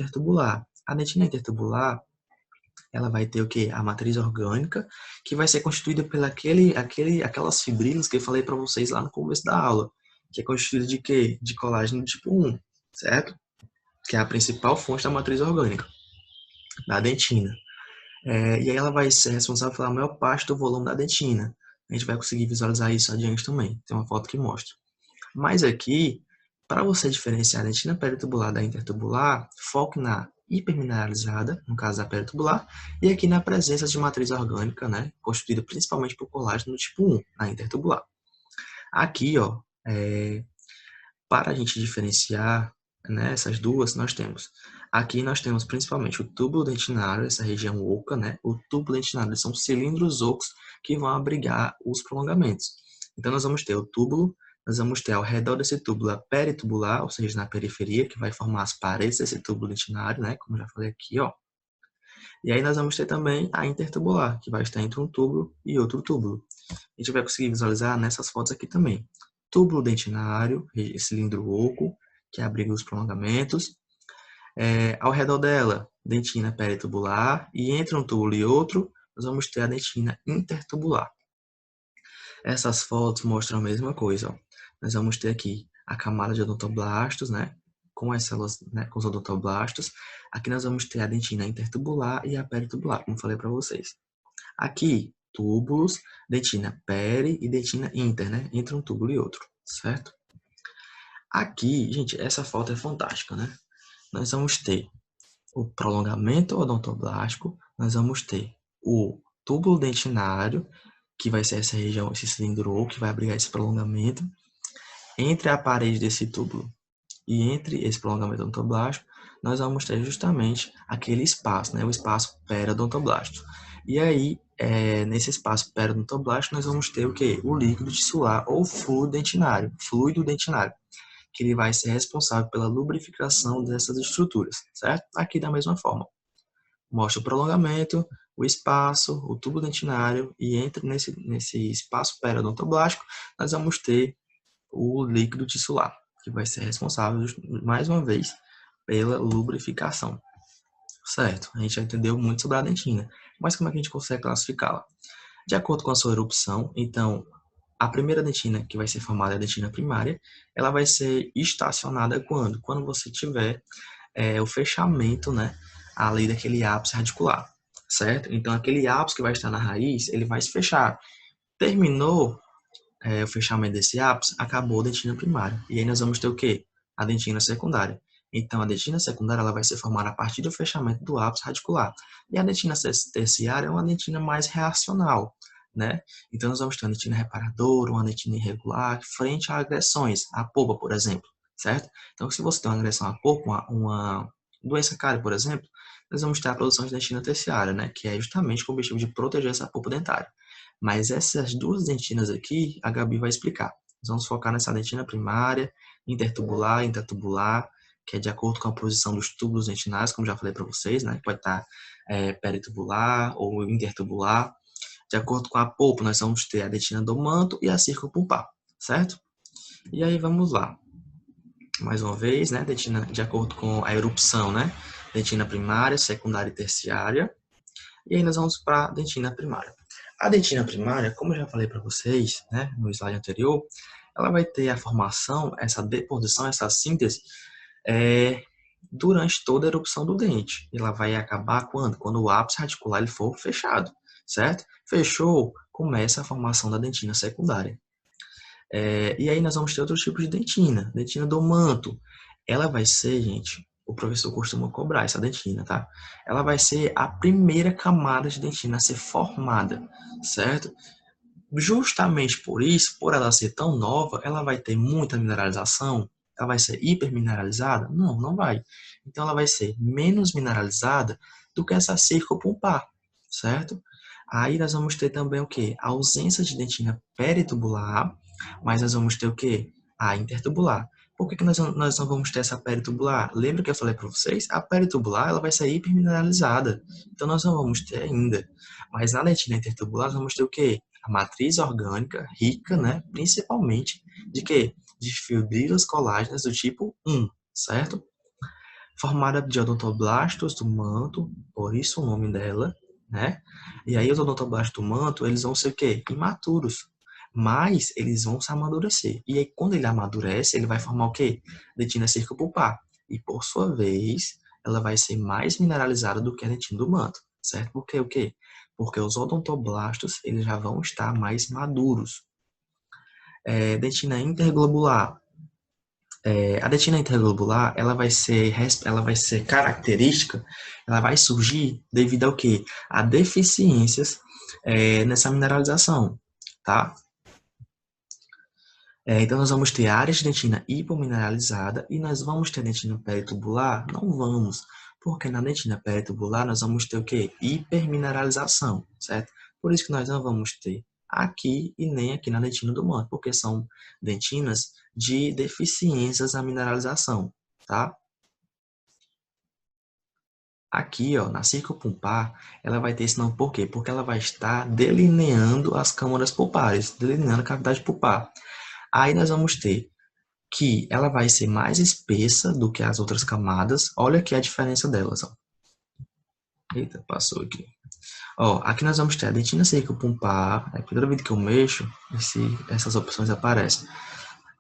intertubular. A dentina intertubular, ela vai ter o quê? A matriz orgânica, que vai ser constituída aquelas fibrilas que eu falei para vocês lá no começo da aula, que é constituída de quê? De colágeno do tipo 1, certo? Que é a principal fonte da matriz orgânica, da dentina. E aí ela vai ser responsável pela maior parte do volume da dentina. A gente vai conseguir visualizar isso adiante também. Tem uma foto que mostra. Mas aqui, para você diferenciar a dentina peritubular da intertubular, foque na hipermineralizada, no caso da peritubular, e aqui na presença de matriz orgânica, né, constituída principalmente por colágeno do tipo 1, na intertubular. Aqui, ó, para a gente diferenciar, né, essas duas, nós temos principalmente o túbulo dentinário, essa região oca, né? O túbulo dentinário são cilindros ocos que vão abrigar os prolongamentos. Então, nós vamos ter o túbulo, nós vamos ter ao redor desse túbulo a peritubular, ou seja, na periferia, que vai formar as paredes desse túbulo dentinário, né? Como já falei aqui, ó. E aí nós vamos ter também a intertubular, que vai estar entre um túbulo e outro túbulo. A gente vai conseguir visualizar nessas fotos aqui também. Túbulo dentinário, cilindro oco, que abriga os prolongamentos. Ao redor dela, dentina peritubular, e entre um túbulo e outro, nós vamos ter a dentina intertubular. Essas fotos mostram a mesma coisa. Ó. Nós vamos ter aqui a camada de odontoblastos, né? Com as células, né? Com os odontoblastos. Aqui nós vamos ter a dentina intertubular e a peritubular, como falei para vocês. Aqui, túbulos, dentina peri e dentina inter, né? Entre um túbulo e outro, certo? Aqui, gente, essa foto é fantástica, né? Nós vamos ter o prolongamento odontoblástico, nós vamos ter o túbulo dentinário, que vai ser essa região, esse cilindro que vai abrigar esse prolongamento. Entre a parede desse túbulo e entre esse prolongamento odontoblástico, nós vamos ter justamente aquele espaço, né, o espaço periodontoblástico. E aí, nesse espaço periodontoblástico, nós vamos ter o quê? O líquido tissular ou fluido dentinário, que ele vai ser responsável pela lubrificação dessas estruturas, certo? Aqui da mesma forma. Mostra o prolongamento, o espaço, o tubo dentinário e entre nesse espaço periodontoblástico, nós vamos ter o líquido tissular, que vai ser responsável, mais uma vez, pela lubrificação. Certo? A gente já entendeu muito sobre a dentina, mas como é que a gente consegue classificá-la? De acordo com a sua erupção, então, a primeira dentina que vai ser formada é a dentina primária, ela vai ser estacionada quando? Quando você tiver o fechamento, né, ali daquele ápice radicular, certo? Então, aquele ápice que vai estar na raiz, ele vai se fechar. Terminou o fechamento desse ápice, acabou a dentina primária. E aí nós vamos ter o quê? A dentina secundária. Então, a dentina secundária ela vai ser formada a partir do fechamento do ápice radicular. E a dentina terciária é uma dentina mais reacional, né? Então, nós vamos ter uma dentina reparadora, uma dentina irregular, frente a agressões, a polpa, por exemplo, certo? Então, se você tem uma agressão à polpa, uma doença cárie, por exemplo, nós vamos ter a produção de dentina terciária, né? Que é justamente com o objetivo de proteger essa polpa dentária. Mas essas duas dentinas aqui, a Gabi vai explicar. Nós vamos focar nessa dentina primária, intertubular, intertubular, que é de acordo com a posição dos túbulos dentinais, como já falei para vocês, né? Que pode estar peritubular ou intertubular. De acordo com a polpa, nós vamos ter a dentina do manto e a circunpulpar, certo? E aí vamos lá. Mais uma vez, né? Dentina de acordo com a erupção, né? Dentina primária, secundária e terciária. E aí nós vamos para a dentina primária. A dentina primária, como eu já falei para vocês, né, no slide anterior, ela vai ter a formação, essa deposição, essa síntese, durante toda a erupção do dente. Ela vai acabar quando? Quando o ápice radicular ele for fechado, certo? Fechou, começa a formação da dentina secundária. E aí nós vamos ter outros tipos de dentina. Dentina do manto. Ela vai ser, gente, o professor costuma cobrar essa dentina, tá? Ela vai ser a primeira camada de dentina a ser formada, certo? Justamente por isso, por ela ser tão nova, ela vai ter muita mineralização? Ela vai ser hipermineralizada? Não, não vai. Então, ela vai ser menos mineralizada do que essa circunpulpar, certo? Aí nós vamos ter também o quê? A ausência de dentina peritubular, mas nós vamos ter o quê? A intertubular. Por que nós não vamos ter essa peritubular? Lembra que eu falei para vocês? A peritubular ela vai ser hipermineralizada. Então, nós não vamos ter ainda. Mas na dentina intertubular, nós vamos ter o quê? A matriz orgânica rica, né? Principalmente de quê? De fibrilas colágenas do tipo 1, certo? formada de odontoblastos do manto, por isso o nome dela, né? E aí os odontoblastos do manto, eles vão ser o quê? Imaturos. Mas eles vão se amadurecer. E aí quando ele amadurece, ele vai formar o quê? Dentina circupulpar. E por sua vez, ela vai ser mais mineralizada do que a dentina do manto, certo? Porque o quê? Porque os odontoblastos, eles já vão estar mais maduros. Dentina interglobular. A dentina interglobular, ela vai ser característica, ela vai surgir devido ao quê? A deficiências nessa mineralização, tá? Então, nós vamos ter áreas de dentina hipomineralizada e nós vamos ter dentina peritubular? Não vamos, porque na dentina peritubular nós vamos ter o quê? Hipermineralização, certo? Por isso que nós não vamos ter aqui e nem aqui na dentina do manto, porque são dentinas de deficiências na mineralização, tá? Aqui, ó, na circunpulpar, ela vai ter esse nome por quê? Porque ela vai estar delineando as câmaras pulpares, delineando a cavidade pulpar. Aí nós vamos ter que ela vai ser mais espessa do que as outras camadas. Olha aqui a diferença delas, ó. Eita, passou aqui. Ó, aqui nós vamos ter a dentina circunpulpar. É a primeira vez que eu mexo, essas opções aparecem.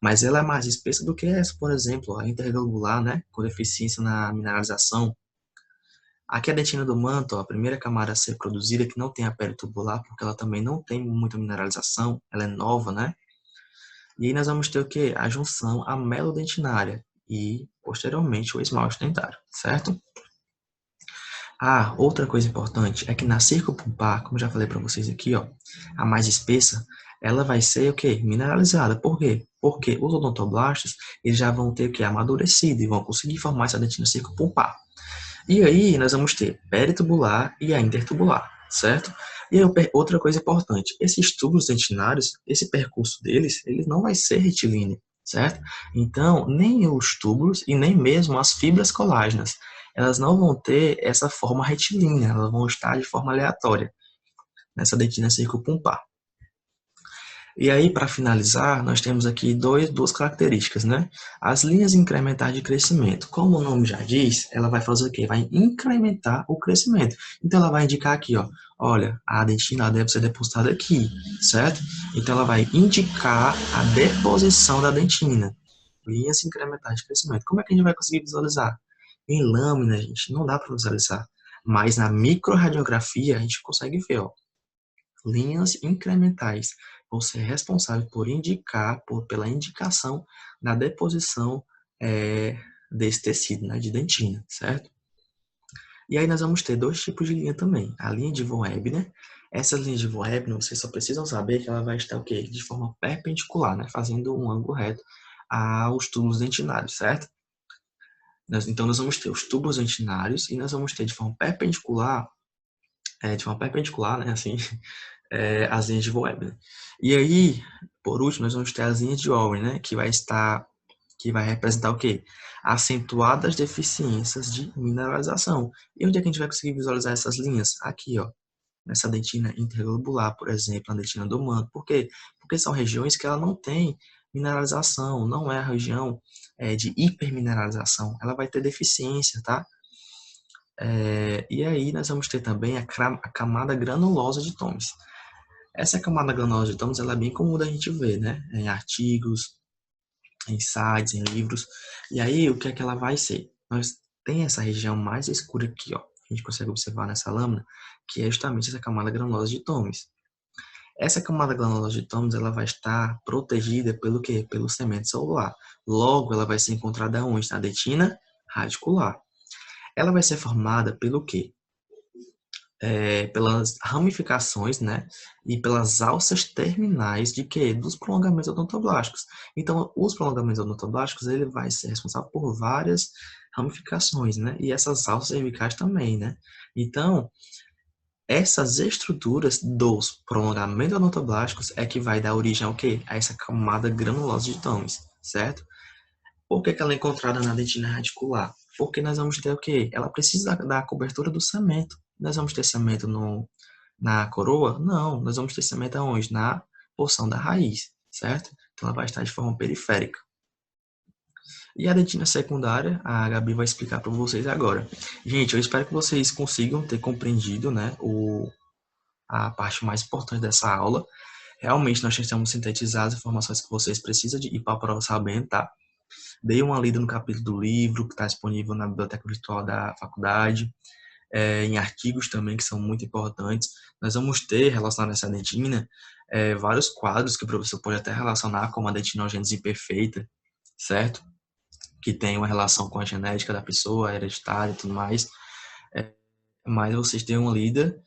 Mas ela é mais espessa do que essa, por exemplo, a interglobular, né? Com deficiência na mineralização. Aqui a dentina do manto, ó, a primeira camada a ser produzida, que não tem a pele tubular, porque ela também não tem muita mineralização, ela é nova, né? E aí nós vamos ter o quê? A junção amelodentinária e, posteriormente, o esmalte dentário, certo? Ah, outra coisa importante é que na circunpulpar, como eu já falei para vocês aqui, ó, a mais espessa, ela vai ser o quê? Mineralizada. Por quê? Porque os odontoblastos, eles já vão ter o quê? Amadurecido e vão conseguir formar essa dentina circunpulpar. E aí nós vamos ter peritubular e a intertubular, certo? E aí, outra coisa importante, esses tubos dentinários, esse percurso deles, ele não vai ser retilíneo, certo? Então, nem os túbulos e nem mesmo as fibras colágenas, elas não vão ter essa forma retilínea, elas vão estar de forma aleatória nessa dentina circunpulpar. E aí, para finalizar, nós temos aqui duas características, né? As linhas incrementais de crescimento. Como o nome já diz, ela vai fazer o quê? Vai incrementar o crescimento. Então, ela vai indicar aqui, ó, olha, a dentina deve ser depositada aqui, certo? Então, ela vai indicar a deposição da dentina. Linhas incrementais de crescimento. Como é que a gente vai conseguir visualizar? Em lâmina, gente, não dá para visualizar. Mas na microradiografia, a gente consegue ver, ó, linhas incrementais vão ser responsáveis por indicar, pela indicação na deposição desse tecido, né, de dentina, certo? E aí nós vamos ter dois tipos de linha também. A linha de von Ebner. Essa linha de von Ebner, vocês só precisam saber que ela vai estar o quê? De forma perpendicular, né, fazendo um ângulo reto aos tubos dentinários, certo? Então nós vamos ter os tubos dentinários e nós vamos ter de forma perpendicular, né, assim, as linhas de von Webner. E aí, por último, nós vamos ter as linhas de Owen, né, que vai representar o quê? Acentuadas deficiências de mineralização. E onde é que a gente vai conseguir visualizar essas linhas? Aqui, ó, nessa dentina interglobular, por exemplo, na dentina do manto. Por quê? Porque são regiões que ela não tem mineralização, não é a região de hipermineralização, ela vai ter deficiência, tá? E aí nós vamos ter também a camada granulosa de Thomas. Essa camada granulosa de Thomas ela é bem comum da gente ver, né? Em artigos, em sites, em livros. E aí o que é que ela vai ser? Nós tem essa região mais escura aqui, ó. A gente consegue observar nessa lâmina, que é justamente essa camada granulosa de Thomas. Essa camada granulosa de Thomas ela vai estar protegida pelo quê? Pelo cemento celular. Logo, ela vai ser encontrada onde? Na dentina radicular. Ela vai ser formada pelo quê? Pelas ramificações, né, e pelas alças terminais de quê? Dos prolongamentos odontoblásticos. Então, os prolongamentos odontoblásticos, ele vai ser responsável por várias ramificações, né, e essas alças cervicais também, né. Então, essas estruturas dos prolongamentos odontoblásticos é que vai dar origem ao quê? A essa camada granulosa de Thomas, certo? Por que ela é encontrada na dentina radicular? Porque nós vamos ter o quê? Ela precisa da cobertura do cemento. Nós vamos ter cemento na coroa? Não, nós vamos ter cemento aonde? Na porção da raiz, certo? Então ela vai estar de forma periférica. E a dentina secundária, a Gabi vai explicar para vocês agora. Gente, eu espero que vocês consigam ter compreendido, né, a parte mais importante dessa aula. Realmente, nós tentamos sintetizar as informações que vocês precisam de ir para a prova sabendo, tá? Dei uma lida no capítulo do livro, que está disponível na biblioteca virtual da faculdade, em artigos também, que são muito importantes. Nós vamos ter, relacionado a essa dentina, vários quadros que o professor pode até relacionar com a dentinogênese imperfeita, certo? Que tem uma relação com a genética da pessoa, hereditária e tudo mais. Mas vocês têm uma lida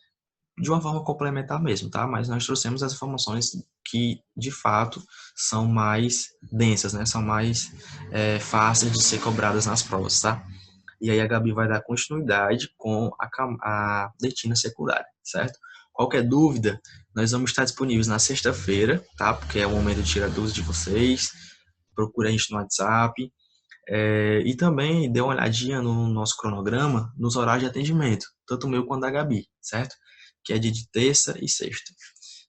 de uma forma complementar mesmo, tá? Mas nós trouxemos as informações que, de fato, são mais densas, né? São mais fáceis de ser cobradas nas provas, tá? E aí a Gabi vai dar continuidade com a dentina secundária, certo? Qualquer dúvida, nós vamos estar disponíveis na sexta-feira, tá? Porque é o momento de tirar dúvidas de vocês. Procure a gente no WhatsApp. E também dê uma olhadinha no nosso cronograma, nos horários de atendimento, tanto o meu quanto da Gabi, certo? Que é dia de terça e sexta.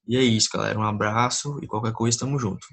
E é isso, galera. Um abraço e qualquer coisa, tamo junto.